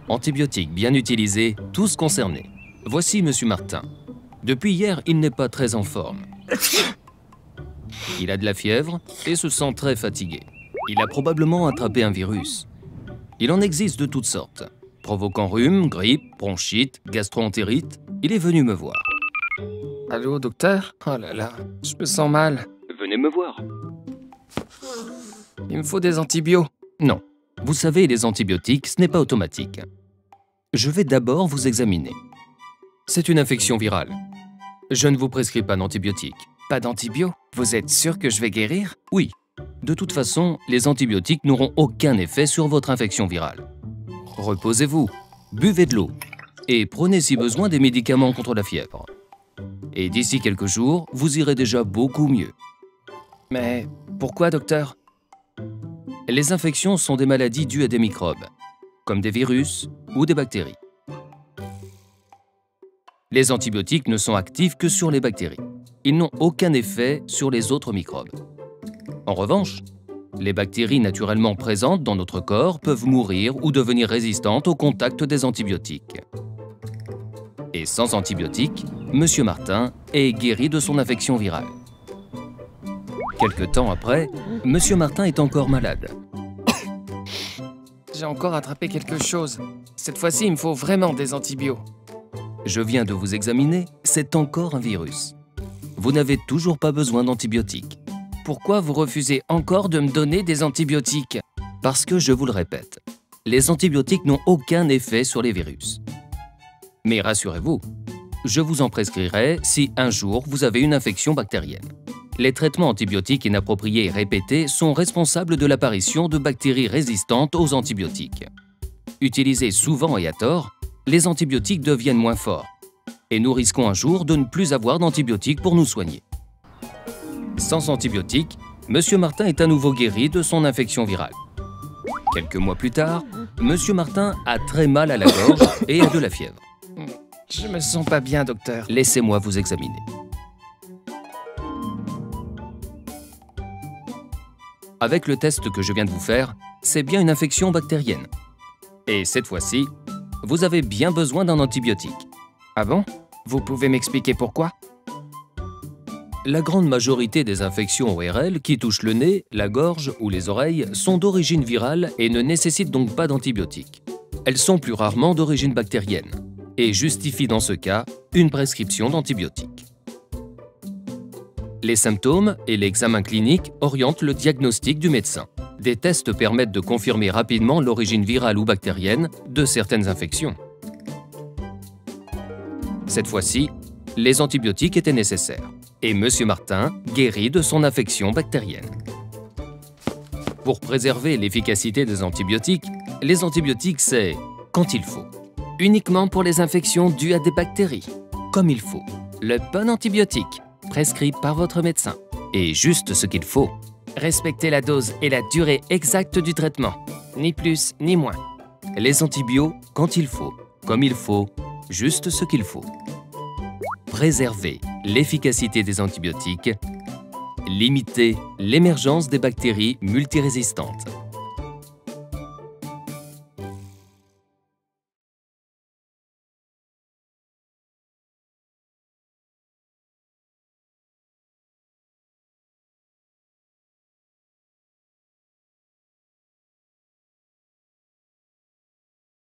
Antibiotiques bien utilisés, tous concernés. Voici Monsieur Martin. Depuis hier, il n'est pas très en forme. Il a de la fièvre et se sent très fatigué. Il a probablement attrapé un virus. Il en existe de toutes sortes, provoquant rhume, grippe, bronchite, gastro-entérite. Il est venu me voir. Allô, docteur? Oh là là, je me sens mal. Venez me voir. Il me faut des antibiotiques. Non. Vous savez, les antibiotiques, ce n'est pas automatique. Je vais d'abord vous examiner. C'est une infection virale. Je ne vous prescris pas d'antibiotiques. Pas d'antibio? Vous êtes sûr que je vais guérir? Oui. De toute façon, les antibiotiques n'auront aucun effet sur votre infection virale. Reposez-vous, buvez de l'eau et prenez si besoin des médicaments contre la fièvre. Et d'ici quelques jours, vous irez déjà beaucoup mieux. Mais pourquoi, docteur? Les infections sont des maladies dues à des microbes, comme des virus ou des bactéries. Les antibiotiques ne sont actifs que sur les bactéries. Ils n'ont aucun effet sur les autres microbes. En revanche, les bactéries naturellement présentes dans notre corps peuvent mourir ou devenir résistantes au contact des antibiotiques. Et sans antibiotiques, Monsieur Martin est guéri de son infection virale. Quelque temps après, Monsieur Martin est encore malade. J'ai encore attrapé quelque chose. Cette fois-ci, il me faut vraiment des antibiotiques. Je viens de vous examiner, c'est encore un virus. Vous n'avez toujours pas besoin d'antibiotiques. Pourquoi vous refusez encore de me donner des antibiotiques? Parce que, je vous le répète, les antibiotiques n'ont aucun effet sur les virus. Mais rassurez-vous, je vous en prescrirai si un jour vous avez une infection bactérienne. Les traitements antibiotiques inappropriés et répétés sont responsables de l'apparition de bactéries résistantes aux antibiotiques. Utilisés souvent et à tort, les antibiotiques deviennent moins forts et nous risquons un jour de ne plus avoir d'antibiotiques pour nous soigner. Sans antibiotiques, Monsieur Martin est à nouveau guéri de son infection virale. Quelques mois plus tard, Monsieur Martin a très mal à la gorge et a de la fièvre. Je me sens pas bien, docteur. Laissez-moi vous examiner. Avec le test que je viens de vous faire, c'est bien une infection bactérienne. Et cette fois-ci, vous avez bien besoin d'un antibiotique. Ah bon? Vous pouvez m'expliquer pourquoi? La grande majorité des infections ORL qui touchent le nez, la gorge ou les oreilles sont d'origine virale et ne nécessitent donc pas d'antibiotiques. Elles sont plus rarement d'origine bactérienne et justifient dans ce cas une prescription d'antibiotiques. Les symptômes et l'examen clinique orientent le diagnostic du médecin. Des tests permettent de confirmer rapidement l'origine virale ou bactérienne de certaines infections. Cette fois-ci, les antibiotiques étaient nécessaires et Monsieur Martin guérit de son infection bactérienne. Pour préserver l'efficacité des antibiotiques, les antibiotiques, c'est quand il faut. Uniquement pour les infections dues à des bactéries. Comme il faut. Le bon antibiotique, prescrit par votre médecin. Et juste ce qu'il faut. Respectez la dose et la durée exacte du traitement. Ni plus, ni moins. Les antibiotiques, quand il faut. Comme il faut. Juste ce qu'il faut. Préserver l'efficacité des antibiotiques. Limiter l'émergence des bactéries multirésistantes.